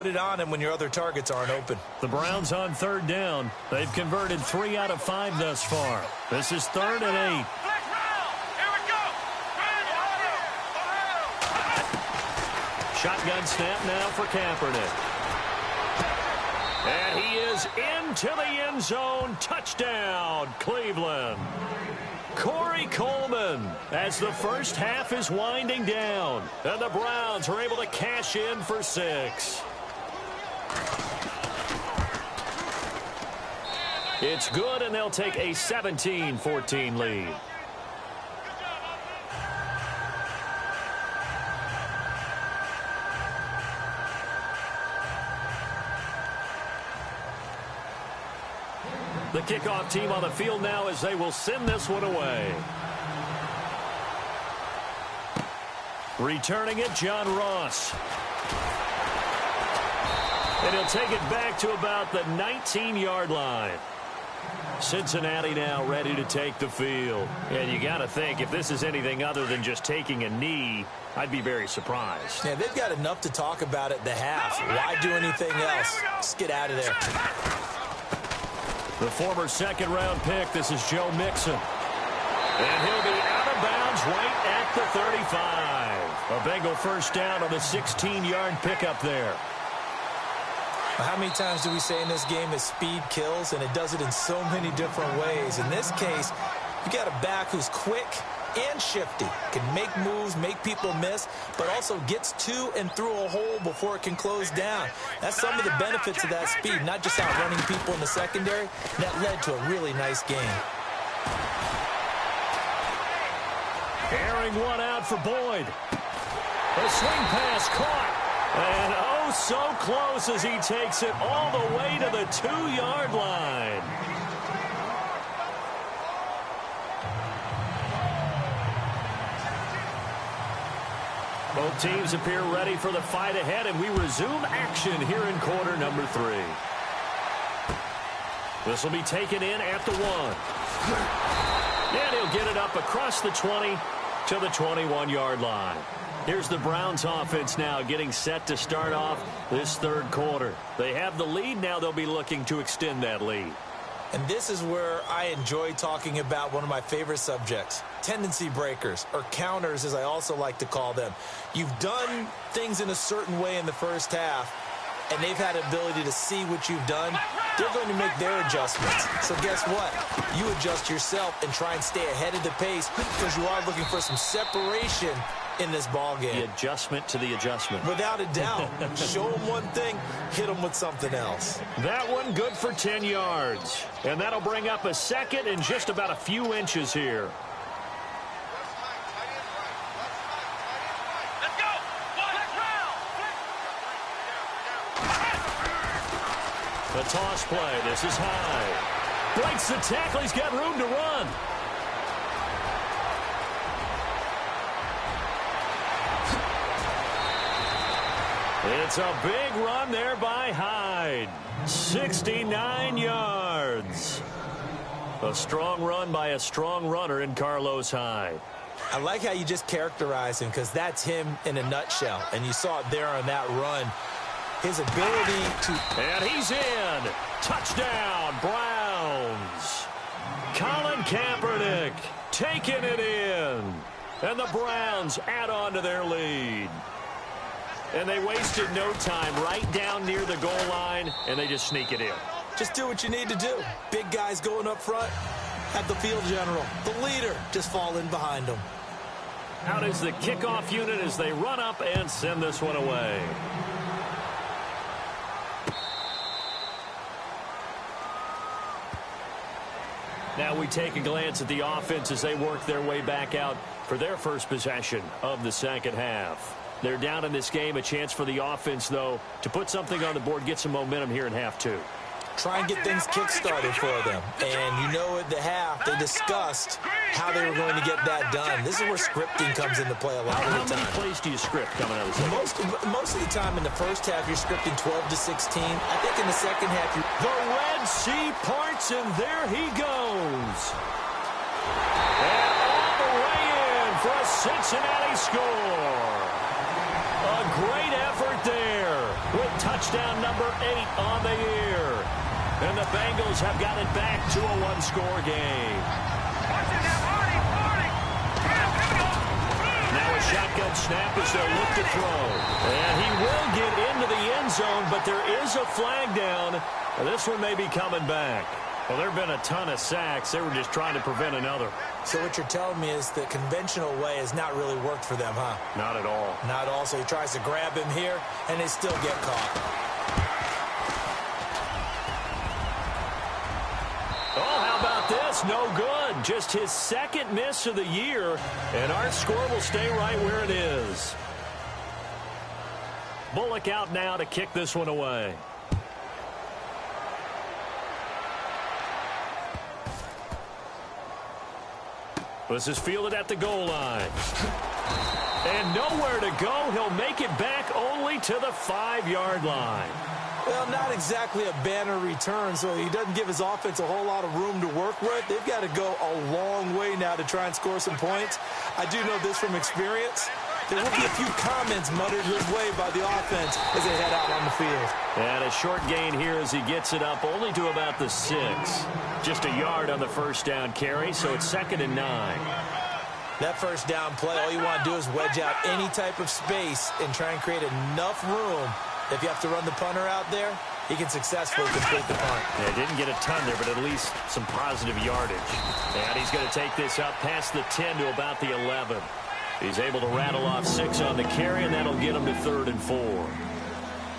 Put it on him when your other targets aren't open. The Browns on third down. They've converted 3 out of 5 thus far. This is 3rd and 8. Shotgun snap now for Kaepernick. And he is into the end zone. Touchdown, Cleveland. Corey Coleman as the first half is winding down. And the Browns are able to cash in for 6. It's good, and they'll take a 17-14 lead. The kickoff team on the field now as they will send this one away. Returning it, John Ross. And he'll take it back to about the 19-yard line. Cincinnati now ready to take the field. And you got to think, if this is anything other than just taking a knee, I'd be very surprised. Yeah, they've got enough to talk about at the half. Why do anything else? Just get out of there. The former second-round pick, this is Joe Mixon. And he'll be out of bounds right at the 35. A Bengal first down on the 16-yard pickup there. How many times do we say in this game that speed kills, and it does it in so many different ways? In this case, you got a back who's quick and shifty, can make moves, make people miss, but also gets to and through a hole before it can close down. That's some of the benefits of that speed, not just outrunning people in the secondary. That led to a really nice game. Airing one out for Boyd. A swing pass caught. And oh, so close as he takes it all the way to the 2-yard line. Both teams appear ready for the fight ahead, and we resume action here in quarter number 3. This will be taken in at the 1. And he'll get it up across the 20 to the 21-yard line. Here's the Browns offense now getting set to start off this third quarter. They have the lead. Now they'll be looking to extend that lead. And this is where I enjoy talking about one of my favorite subjects, tendency breakers, or counters as I also like to call them. You've done things in a certain way in the first half, and they've had the ability to see what you've done. They're going to make their adjustments. So guess what? You adjust yourself and try and stay ahead of the pace because you are looking for some separation in this ball game. The adjustment to the adjustment. Without a doubt. Show them one thing, hit them with something else. That one good for 10 yards. And that'll bring up a second and just about a few inches here. The toss play. This is high. Breaks the tackle. He's got room to run. It's a big run there by Hyde. 69 yards. A strong run by a strong runner in Carlos Hyde. I like how you just characterize him because that's him in a nutshell. And you saw it there on that run. His ability to... And he's in. Touchdown, Browns. Colin Kaepernick taking it in. And the Browns add on to their lead. And they wasted no time right down near the goal line, and they just sneak it in. Just do what you need to do. Big guys going up front. Have the field general, the leader, just fall in behind them. Out is the kickoff unit as they run up and send this one away. Now we take a glance at the offense as they work their way back out for their first possession of the second half. They're down in this game. A chance for the offense, though, to put something on the board, get some momentum here in half 2. Try and get things kick-started for them. And you know at the half, they discussed how they were going to get that done. This is where scripting comes into play a lot of the time. How many plays do you script coming out of the second? Most of the time in the first half, you're scripting 12 to 16. I think in the second half, you're... The Red Sea parts, and there he goes. And all the way in for a Cincinnati score. A great effort there with touchdown. touchdown number 8 on the year. And the Bengals have got it back to a one-score game. Now a shotgun snap as they'll look to throw. And he will get into the end zone, but there is a flag down. This one may be coming back. Well, there have been a ton of sacks. They were just trying to prevent another. So what you're telling me is the conventional way has not really worked for them, huh? Not at all. Not at all. So he tries to grab him here, and they still get caught. Oh, how about this? No good. Just his second miss of the year, and our score will stay right where it is. Bullock out now to kick this one away. This is fielded at the goal line. And nowhere to go. He'll make it back only to the 5-yard line. Well, not exactly a banner return, so he doesn't give his offense a whole lot of room to work with. They've got to go a long way now to try and score some points. I do know this from experience. There will be a few comments muttered his way by the offense as they head out on the field. And a short gain here as he gets it up only to about the 6. Just a yard on the first down carry, so it's 2nd and 9. That first down play, all you want to do is wedge out any type of space and try and create enough room. If you have to run the punter out there, he can successfully complete the punt. Yeah, didn't get a ton there, but at least some positive yardage. And he's going to take this up past the 10 to about the 11. He's able to rattle off 6 on the carry, and that'll get him to 3rd and 4.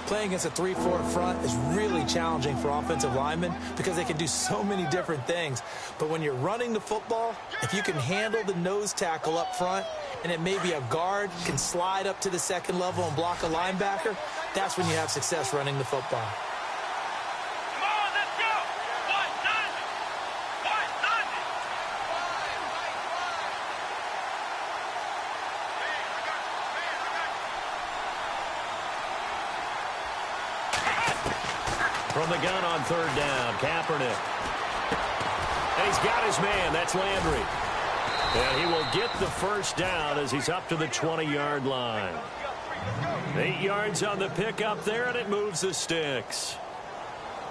Playing against a 3-4 front is really challenging for offensive linemen because they can do so many different things. But when you're running the football, if you can handle the nose tackle up front, and it may be a guard can slide up to the 2nd level and block a linebacker, that's when you have success running the football. From the gun on 3rd down, Kaepernick. And he's got his man. That's Landry. And he will get the first down as he's up to the 20-yard line. 8 yards on the pickup there, and it moves the sticks.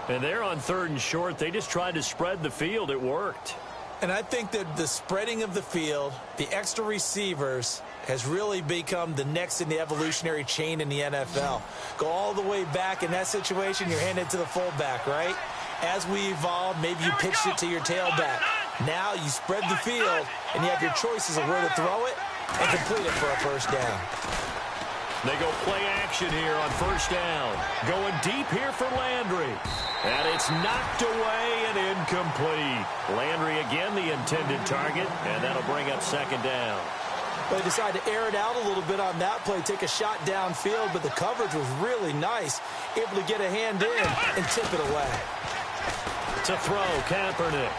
And they're on 3rd and short. They just tried to spread the field. It worked. And I think that the spreading of the field, the extra receivers, has really become the next in the evolutionary chain in the NFL. Go all the way back in that situation, you're handed to the fullback, right? As we evolve, maybe you pitched it to your tailback. Now you spread the field, and you have your choices of where to throw it and complete it for a first down. They go play action here on 1st down. Going deep here for Landry. And it's knocked away and incomplete. Landry again the intended target, and that'll bring up 2nd down. They decided to air it out a little bit on that play, take a shot downfield, but the coverage was really nice. Able to get a hand in and tip it away. To throw, Kaepernick.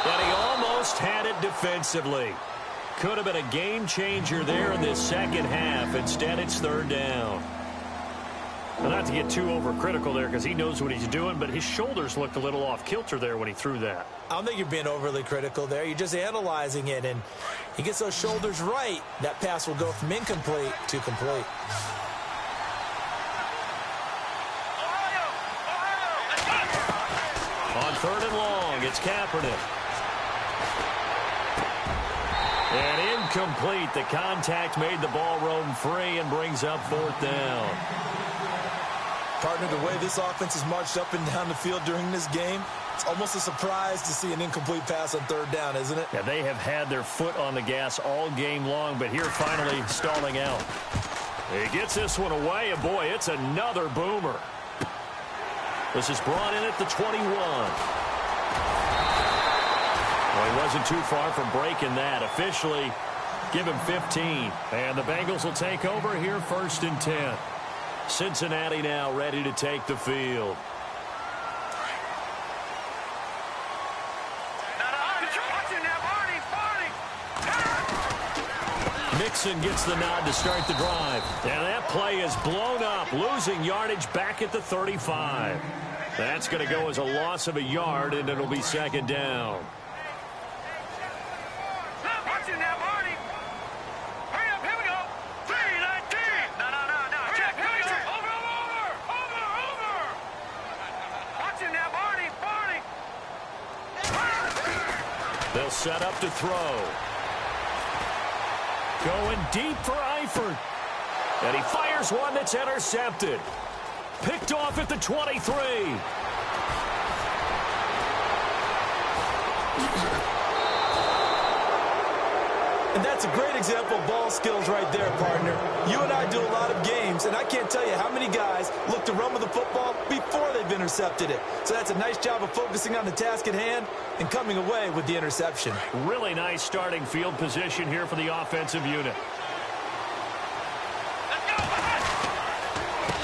And he almost had it defensively. Could have been a game changer there in this second half. Instead, it's 3rd down. Well, not to get too overcritical there because he knows what he's doing, but his shoulders looked a little off kilter there when he threw that. I don't think you're being overly critical there. You're just analyzing it, and he gets those shoulders right. That pass will go from incomplete to complete. On 3rd and long, it's Kaepernick. And incomplete. The contact made the ball roam free and brings up 4th down. Partner, the way this offense has marched up and down the field during this game, it's almost a surprise to see an incomplete pass on 3rd down, isn't it? Yeah, they have had their foot on the gas all game long, but here finally stalling out. He gets this one away, and boy, it's another boomer. This is brought in at the 21. Well, he wasn't too far from breaking that. Officially, give him 15. And the Bengals will take over here 1st and 10. Cincinnati now ready to take the field. Mixon gets the nod to start the drive. And that play is blown up, losing yardage back at the 35. That's going to go as a loss of a yard, and it'll be 2nd down. They'll set up to throw. Going deep for Eifert. And he fires one that's intercepted. Picked off at the 23. And that's a great example of ball skills right there, partner. You and I do a lot of games, and I can't tell you how many guys look to run with the football before they've intercepted it. So that's a nice job of focusing on the task at hand and coming away with the interception. Really nice starting field position here for the offensive unit.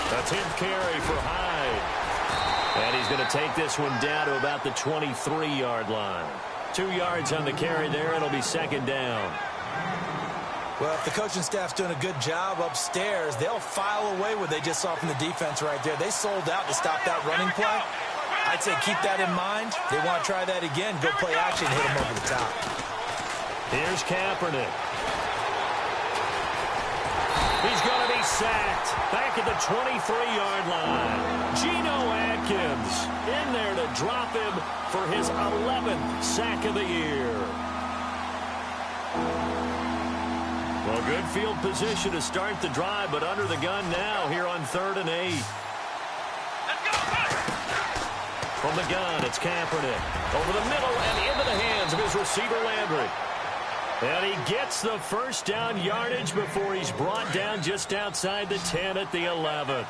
A 10th carry for Hyde. And he's going to take this one down to about the 23-yard line. 2 yards on the carry there. It'll be second down. Well, if the coaching staff's doing a good job upstairs, they'll file away what they just saw from the defense right there. They sold out to stop that running play. I'd say keep that in mind. They want to try that again. Go play action, hit them over the top. Here's Kaepernick. He's going to be sacked back at the 23-yard line. Geno Atkins in there to drop him for his 11th sack of the year. Well, good field position to start the drive, but under the gun now here on 3rd and 8. From the gun, it's Kaepernick. Over the middle and into the hands of his receiver, Landry. And he gets the first down yardage before he's brought down just outside the 10 at the 11.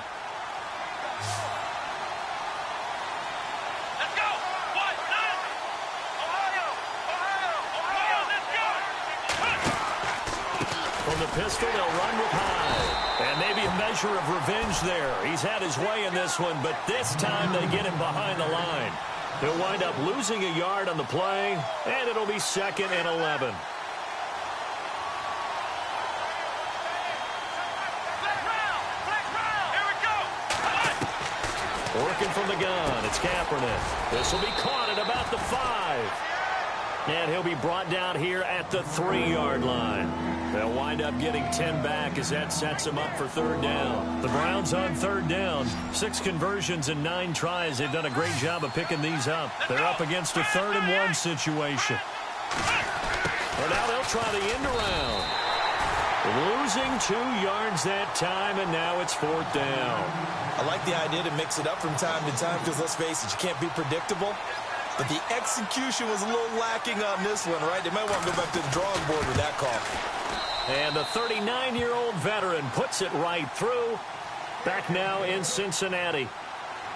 From the pistol, they'll run with Hyde. And maybe a measure of revenge there. He's had his way in this one, but this time they get him behind the line. He'll wind up losing a yard on the play, and it'll be 2nd and 11. Working from the gun, it's Kaepernick. This will be caught at about the 5. And he'll be brought down here at the 3-yard line. They'll wind up getting 10 back as that sets them up for 3rd down. The Browns on 3rd down. 6 conversions and 9 tries. They've done a great job of picking these up. They're up against a 3rd and 1 situation. But now they'll try the end around. Losing 2 yards that time, and now it's 4th down. I like the idea to mix it up from time to time because, let's face it, you can't be predictable. But the execution was a little lacking on this one, right? They might want to go back to the drawing board with that call. And the 39-year-old veteran puts it right through. Back now in Cincinnati.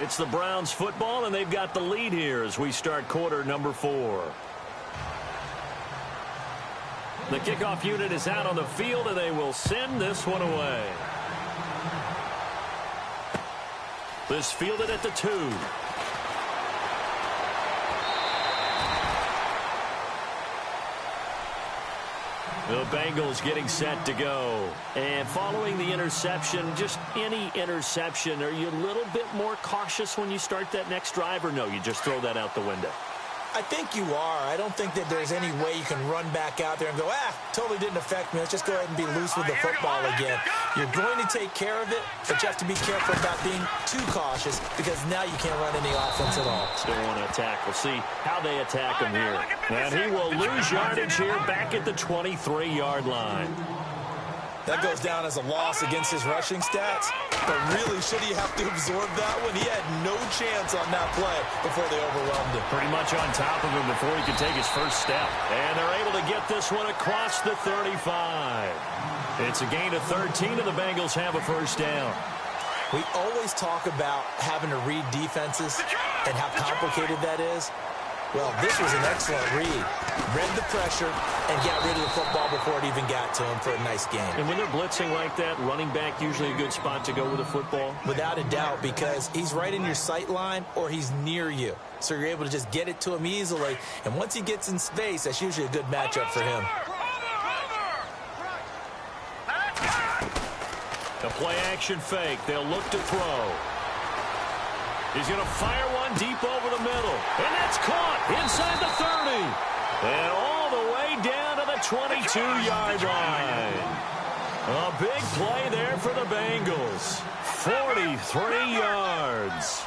It's the Browns football, and they've got the lead here as we start quarter number 4. The kickoff unit is out on the field, and they will send this one away. This fielded at the 2. The Bengals getting set to go. And following the interception, just any interception, are you a little bit more cautious when you start that next drive, or no, you just throw that out the window? I think you are. I don't think that there's any way you can run back out there and go, totally didn't affect me. Let's just go ahead and be loose with the football again. You're going to take care of it, but you have to be careful about being too cautious because now you can't run any offense at all. Still want to attack. We'll see how they attack him here. And he will lose yardage here back at the 23-yard line. That goes down as a loss against his rushing stats. But really, should he have to absorb that one? He had no chance on that play before they overwhelmed him. Pretty much on top of him before he could take his first step. And they're able to get this one across the 35. It's a gain of 13, and the Bengals have a first down. We always talk about having to read defenses and how complicated that is. Well, this was an excellent read. Read the pressure and got rid of the football before it even got to him for a nice game. And when they're blitzing like that, running back usually a good spot to go with the football? Without a doubt, because he's right in your sight line or he's near you. So you're able to just get it to him easily. And once he gets in space, that's usually a good matchup for him. The play action fake. They'll look to throw. He's going to fire one deep over the middle. And that's caught inside the 30. And all the way down to the 22-yard line. A big play there for the Bengals. 43 yards.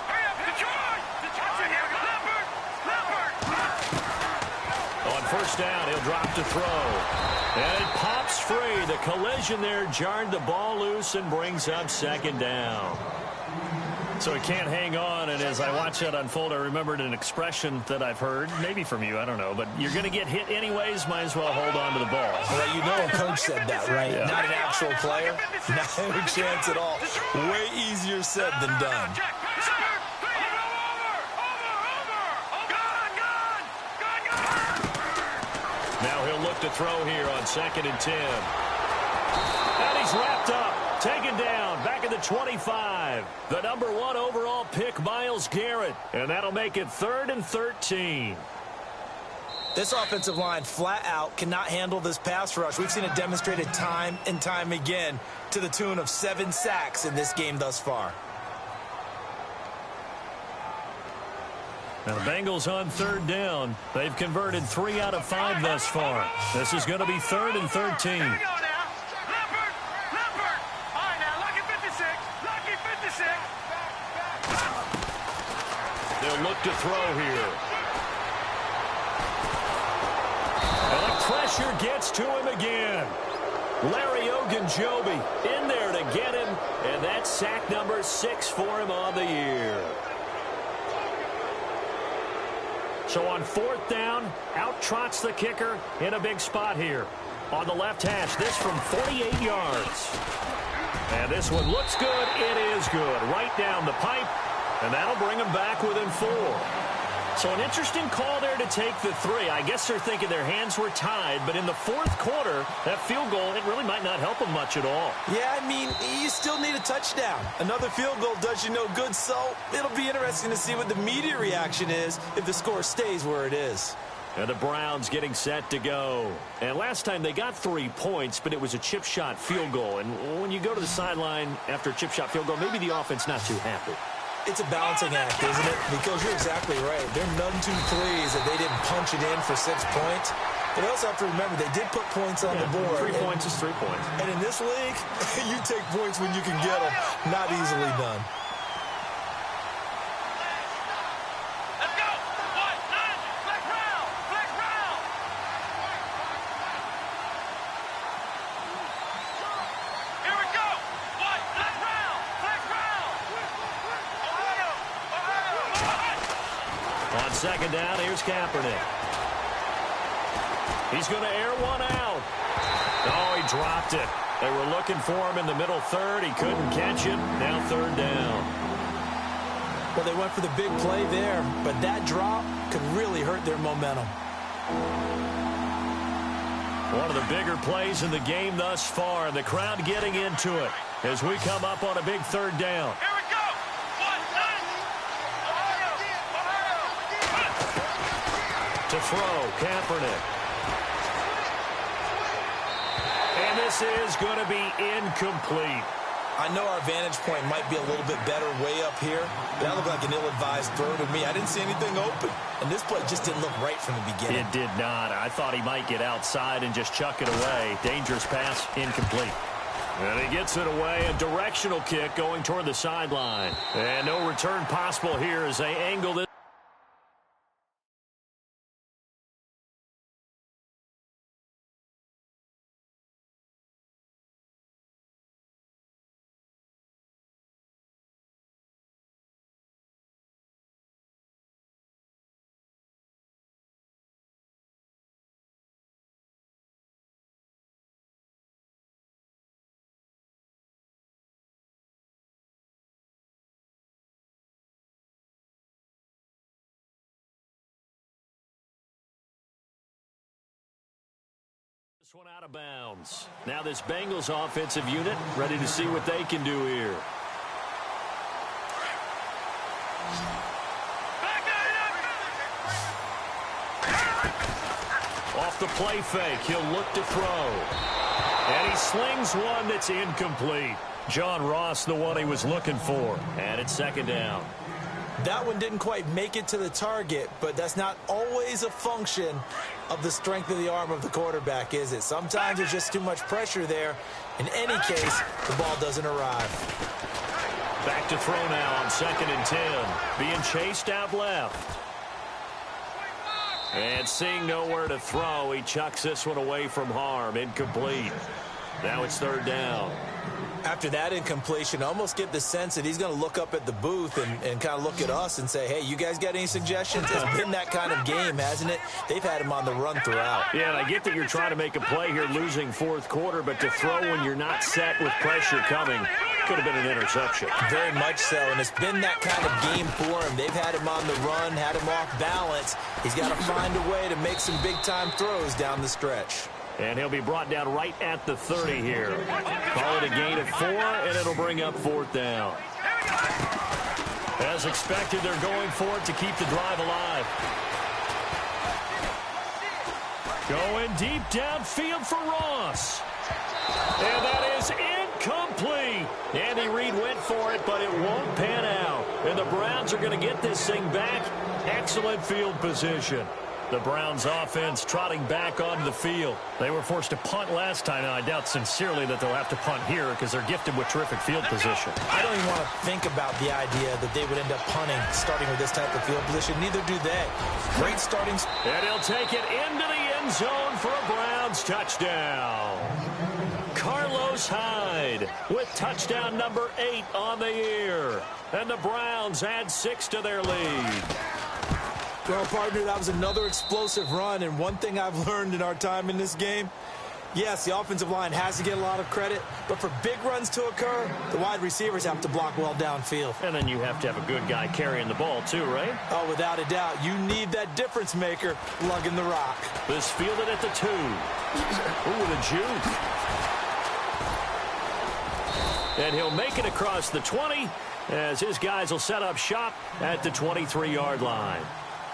On 1st first down. He'll drop to throw. And it pops free. The collision there jarred the ball loose and brings up second down. So he can't hang on, and as I watch that unfold, I remembered an expression that I've heard, maybe from you, I don't know, but you're going to get hit anyways, might as well hold on to the ball. Well, you know a coach said that, right? Yeah. Not an actual player. Not a chance at all. Way easier said than done. Now he'll look to throw here on 2nd and 10. And he's wrapped up. Taken down, back at the 25. The number 1 overall pick, Myles Garrett. And that'll make it 3rd and 13. This offensive line flat out cannot handle this pass rush. We've seen it demonstrated time and time again to the tune of 7 sacks in this game thus far. Now the Bengals on 3rd down. They've converted 3 out of 5 thus far. This is going to be 3rd and 13. They'll look to throw here. And the pressure gets to him again. Larry Ogunjobi in there to get him, and that's sack number 6 for him on the year. So on 4th down, out trots the kicker in a big spot here. On the left hash, this from 48 yards. And this one looks good. It is good. Right down the pipe. And that'll bring them back within 4. So an interesting call there to take the 3. I guess they're thinking their hands were tied, but in the 4th quarter, that field goal, it really might not help them much at all. Yeah, I mean, you still need a touchdown. Another field goal does you no good, so it'll be interesting to see what the media reaction is if the score stays where it is. And the Browns getting set to go. And last time they got 3 points, but it was a chip shot field goal. And when you go to the sideline after a chip shot field goal, maybe the offense not too happy. It's a balancing act, isn't it? Because you're exactly right. They're none too pleased that they didn't punch it in for 6 points. But they also have to remember they did put points on the board. 3 points is 3 points. And in this league, you take points when you can get them. Not easily done. On 2nd down, here's Kaepernick. He's going to air one out. Oh, he dropped it. They were looking for him in the middle 3rd. He couldn't catch it. Now 3rd down. Well, they went for the big play there, but that drop could really hurt their momentum. One of the bigger plays in the game thus far, and the crowd getting into it as we come up on a big 3rd down. To throw, Kaepernick. And this is going to be incomplete. I know our vantage point might be a little bit better way up here, but that looked like an ill-advised throw to me. I didn't see anything open, and this play just didn't look right from the beginning. It did not. I thought he might get outside and just chuck it away. Dangerous pass, incomplete. And he gets it away. A directional kick going toward the sideline. And no return possible here as they angle this. This one out of bounds. Now this Bengals offensive unit ready to see what they can do here. Off the play fake, he'll look to throw. And he slings one that's incomplete. John Ross, the one he was looking for. And it's 2nd down. That one didn't quite make it to the target, but that's not always a function of the strength of the arm of the quarterback, is it? Sometimes there's just too much pressure there. In any case, the ball doesn't arrive. Back to throw now on 2nd and 10. Being chased out left. And seeing nowhere to throw, he chucks this one away from harm. Incomplete. Now it's third down. After that incompletion, I almost get the sense that he's going to look up at the booth and kind of look at us and say, hey, you guys got any suggestions? It's been that kind of game, hasn't it? They've had him on the run throughout. Yeah, and I get that you're trying to make a play here losing fourth quarter, but to throw when you're not set with pressure coming could have been an interception. Very much so, and it's been that kind of game for him. They've had him on the run, had him off balance. He's got to find a way to make some big-time throws down the stretch. And he'll be brought down right at the 30 here. Call it a gain of 4, and it'll bring up fourth down. As expected, they're going for it to keep the drive alive. Going deep downfield for Ross. And that is incomplete. Andy Reid went for it, but it won't pan out. And the Browns are going to get this thing back. Excellent field position. The Browns offense trotting back onto the field. They were forced to punt last time, and I doubt sincerely that they'll have to punt here because they're gifted with terrific field position. I don't even want to think about the idea that they would end up punting starting with this type of field position. Neither do they. Great starting. And he'll take it into the end zone for a Browns touchdown. Carlos Hyde with touchdown number 8 on the year. And the Browns add 6 to their lead. Well, partner, that was another explosive run, and one thing I've learned in our time in this game, yes, the offensive line has to get a lot of credit, but for big runs to occur, the wide receivers have to block well downfield. And then you have to have a good guy carrying the ball too, right? Oh, without a doubt. You need that difference maker lugging the rock. This fielded at the 2. Ooh, the juke. And he'll make it across the 20 as his guys will set up shop at the 23-yard line.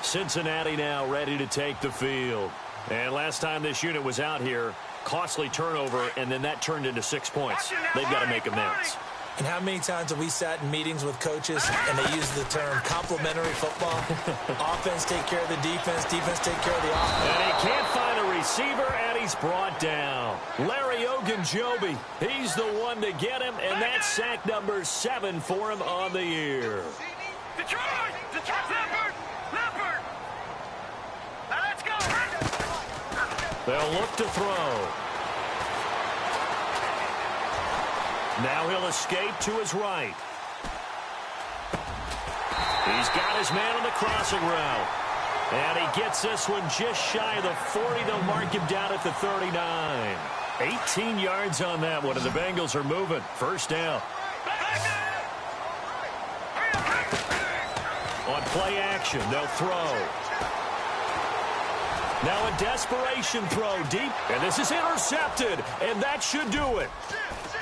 Cincinnati now ready to take the field. And last time this unit was out here, costly turnover, and then that turned into 6 points. They've got to make amends. And how many times have we sat in meetings with coaches and they use the term complementary football? Offense take care of the defense, defense take care of the offense. And he can't find a receiver, and he's brought down. Larry Ogunjobi, he's the one to get him, and that's sack number 7 for him on the year. Detroit! Leopard! Leopard! Now let's go! They'll look to throw. Now he'll escape to his right. He's got his man on the crossing route. And he gets this one just shy of the 40. They'll mark him down at the 39. 18 yards on that one, and the Bengals are moving. First down. On play action, they'll throw. Now a desperation throw deep, and this is intercepted, and that should do it.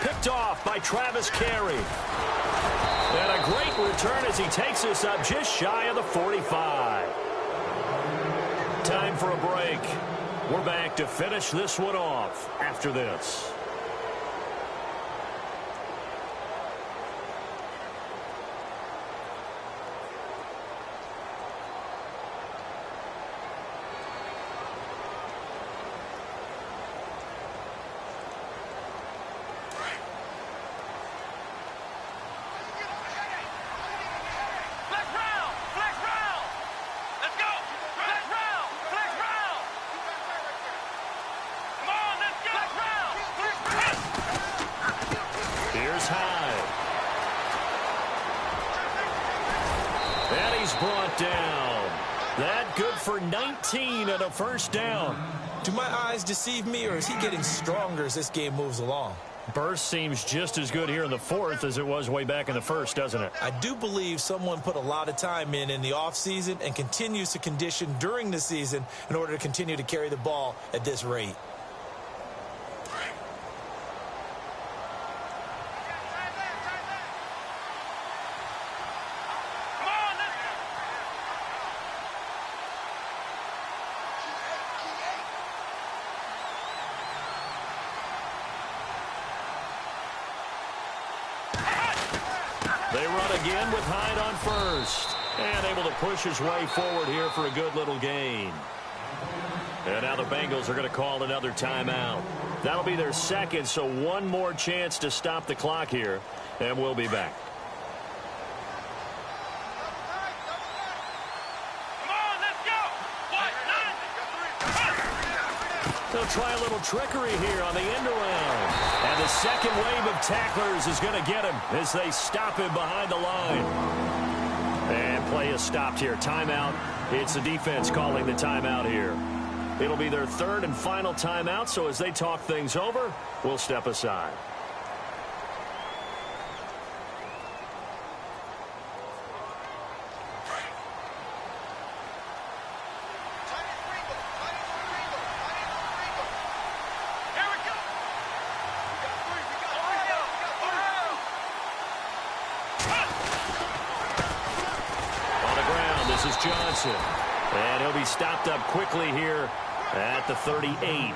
Picked off by Travis Carey. And a great return as he takes us up just shy of the 45. Time for a break. We're back to finish this one off after this. Brought down. That good for 19 and a first down. Do my eyes deceive me, or is he getting stronger as this game moves along? Burst seems just as good here in the fourth as it was way back in the first, doesn't it? I do believe someone put a lot of time in the offseason and continues to condition during the season in order to continue to carry the ball at this rate. They run again with Hyde on first. And able to push his way forward here for a good little gain. And now the Bengals are going to call another timeout. That'll be their second, so one more chance to stop the clock here. And we'll be back. Come on, let's go! What? They'll try a little trickery here on the end around. And the second wave of tacklers is going to get him as they stop him behind the line. And play is stopped here. Timeout. It's the defense calling the timeout here. It'll be their third and final timeout, so as they talk things over, we'll step aside. This is Johnson, and he'll be stopped up quickly here at the 38.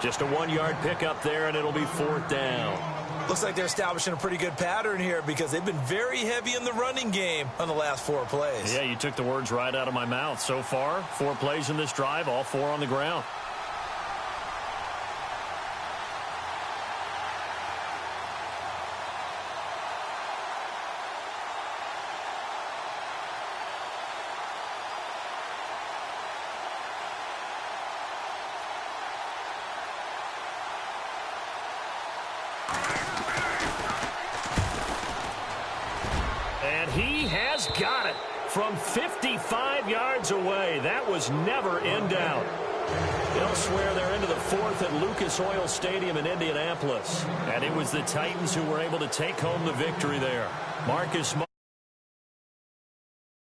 Just a 1-yard pickup there, and it'll be 4th down. Looks like they're establishing a pretty good pattern here because they've been very heavy in the running game on the last 4 plays. Yeah, you took the words right out of my mouth. So far, 4 plays in this drive, all 4 on the ground. And he has got it from 55 yards away. That was never in doubt. Elsewhere, they're into the 4th at Lucas Oil Stadium in Indianapolis. And it was the Titans who were able to take home the victory there. Marcus